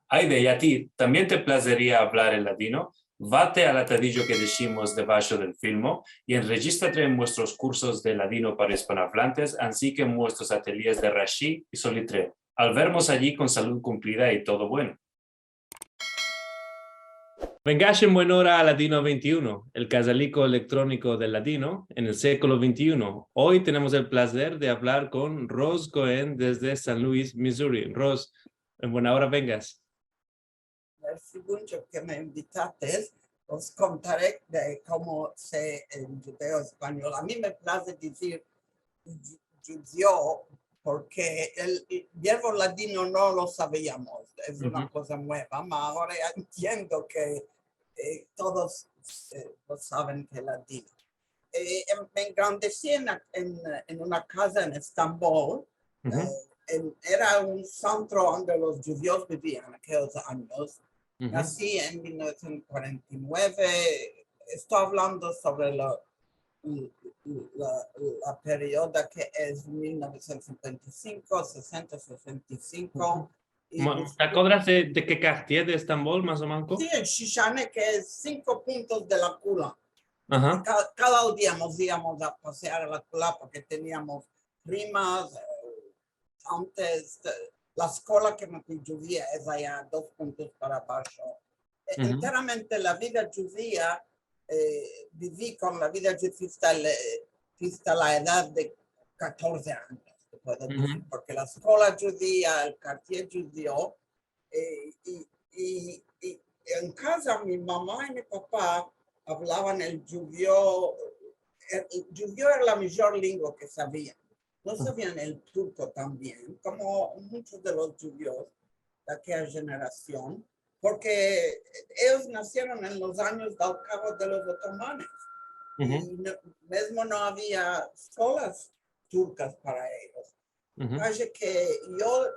Aide, y a ti, ¿también te placería hablar el ladino? Vate al atadillo que decimos debajo del filmo y enregístrate en nuestros cursos de ladino para hispanohablantes, así que en nuestros ateliers de rashi y solitreo. Al vernos allí con salud cumplida y todo bueno. Vengáis en buena hora a Ladino 21, el casalico electrónico del ladino en el siglo XXI. Hoy tenemos el placer de hablar con Roz Kohen desde San Luis, Missouri. Roz, en buena hora vengas. Merci mucho que me invitaste. Os contaré de cómo sé el judeo español. A mí me place decir Djudyo porque el verbo ladino no lo sabíamos. Es una cosa nueva, pero ahora entiendo que todos lo saben que es ladino. Me engrandecí en una casa en Estambul. Era un centro donde los judíos vivían en aquellos años. Nací en 1949. Estoy hablando sobre la periodo que es 1955, 60, 65. ¿Te acuerdas de qué quartier de Estambul, más o menos? Sí, en Shishane, que es 5 puntos de la Cula. Cada día nos íbamos a pasear a la Cula porque teníamos primas. Antes, la escuela que me judía es allá 2 puntos para abajo. Enteramente la vida judía, viví con la vida judía hasta la edad de 14 años, se puede decir, porque la escuela judía, el quartier judío, y en casa mi mamá y mi papá hablaban el judío. El judío era la mejor lengua que sabían. No sabían el turco también, como muchos de los judíos de aquella generación, porque ellos nacieron en los años del cabo de los otomanes. Y mismo no había escuelas turcas para ellos. Así que yo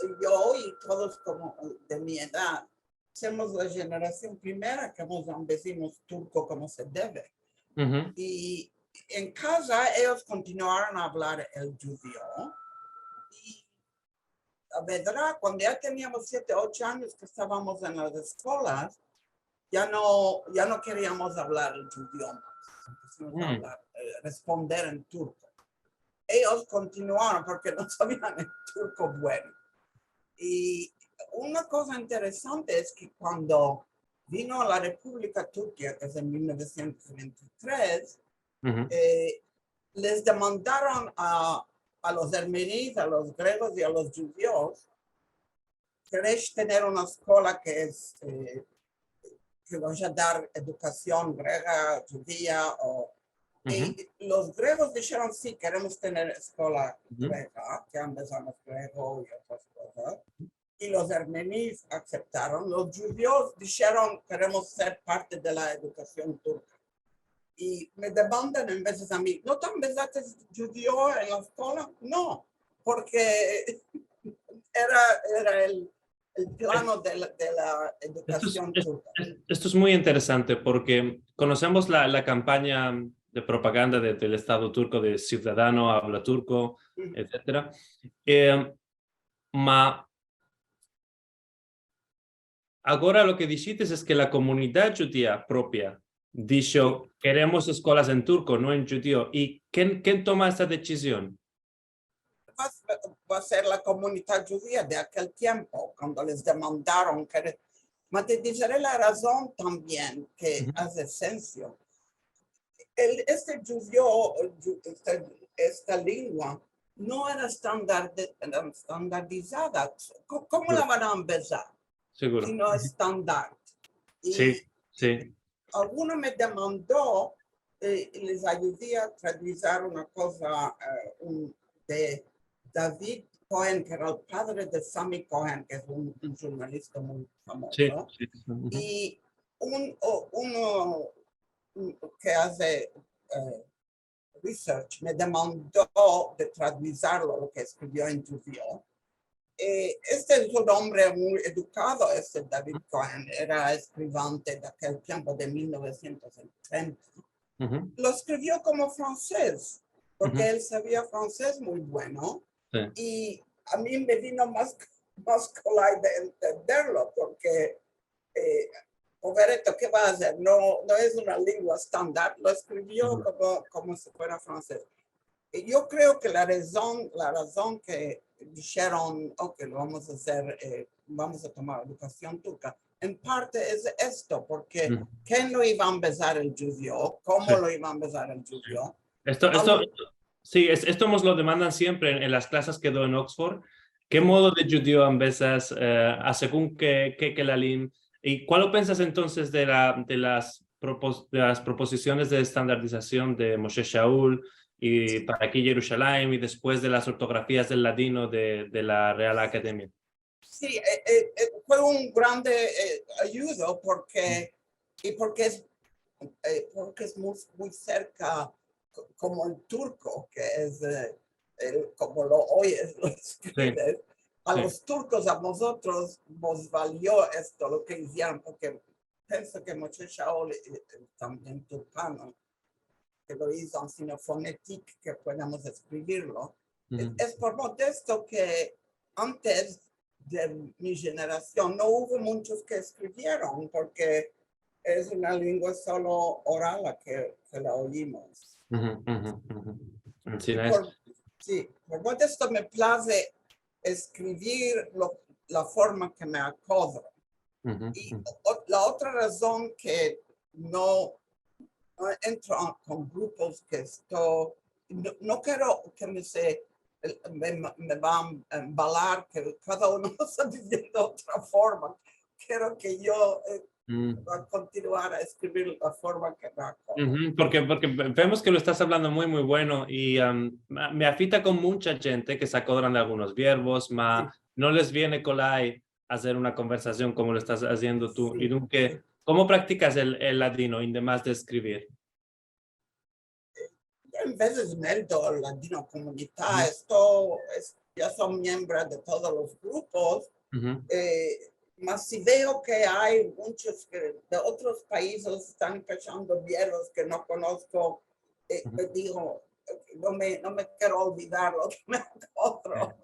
y todos como de mi edad, somos la generación primera que decimos turco como se debe. Y en casa ellos continuaron a hablar el judío y a verdad, cuando ya teníamos 7, 8 años que estábamos en las escuelas, ya no queríamos hablar el judío más, responder en turco. Ellos continuaron porque no sabían el turco bueno. Y una cosa interesante es que cuando vino a la República Turca, que es en 1923, les demandaron a los armenios, a los griegos y a los judíos, queréis tener una escuela que vaya a dar educación griega, judía. Y los griegos dijeron, sí, queremos tener escuela griega, que empezamos griego y otras cosas. Y los armenios aceptaron. Los judíos dijeron, queremos ser parte de la educación turca. Y me demandan en veces a mí, ¿no te empezaste judío en la escuela? No, porque era el plano de la educación turca. Esto es muy interesante porque conocemos la campaña de propaganda del Estado turco de ciudadano, habla turco, etc. Ma ahora lo que dices es que la comunidad judía propia dijo, queremos escuelas en turco, no en judío. ¿Y quién toma esta decisión? Va a ser la comunidad judía de aquel tiempo, cuando les demandaron. Pero te diré la razón también que hace esencia. Este judío, esta lengua, no era estandarizada. ¿Cómo la van a empezar? Seguro. Si no es estándar. Sí, sí. Alguno me demandó y les ayudé a traducir una cosa de David Kohen, que era el padre de Sami Kohen, que es un jornalista muy famoso. Sí. Y uno que hace research me demandó de traducirlo, lo que escribió en judío. Este es un hombre muy educado, David Kohen, era escribante de aquel tiempo de 1930. Lo escribió como francés, porque él sabía francés muy bueno. Y a mí me vino más cola de entenderlo, porque Roberto, ¿qué va a hacer? No es una lengua estándar, lo escribió como si fuera francés. Y yo creo que la razón que dijeron, ok, lo vamos a hacer, vamos a tomar educación turca, en parte es esto, porque ¿quién lo iba a empezar el Djudyo? ¿Cómo lo iba a empezar el Djudyo? Esto nos lo demandan siempre en las clases que doy en Oxford. ¿Qué modo de Djudyo empezas a según qué lalim? ¿Y cuál piensas entonces de las proposiciones de estandarización de Moshe Shaul y para aquí Jerusalén y después de las ortografías del ladino de la Real Academia? Sí, fue un grande ayuda porque es muy cerca como el turco, que es como lo oyes, lo escribes. Sí. A los turcos, a nosotros, nos valió esto, lo que hicieron, porque pienso que Moshe Shaul también turcano, que lo hizo en sino fonética, que podamos escribirlo. Es por modesto que antes de mi generación no hubo muchos que escribieron, porque es una lengua solo oral que la oímos. Por modesto me place escribir la forma que me acomoda. Y la otra razón que no entro con grupos que no quiero que me van a embalar, que cada uno está diciendo otra forma. Quiero que yo va a continuar a escribir la forma que me acomoda. Porque vemos que lo estás hablando muy, muy bueno y me afita con mucha gente que se acordan de algunos verbos, no les viene colai hacer una conversación como lo estás haciendo tú. Sí. Y ¿cómo practicas el ladino, además de escribir? En veces meldo el ladino comunidad, ya son miembros de todos los grupos, mas si veo que hay muchos que de otros países están empezando verbos que no conozco, me digo, no me quiero olvidar lo que me otro.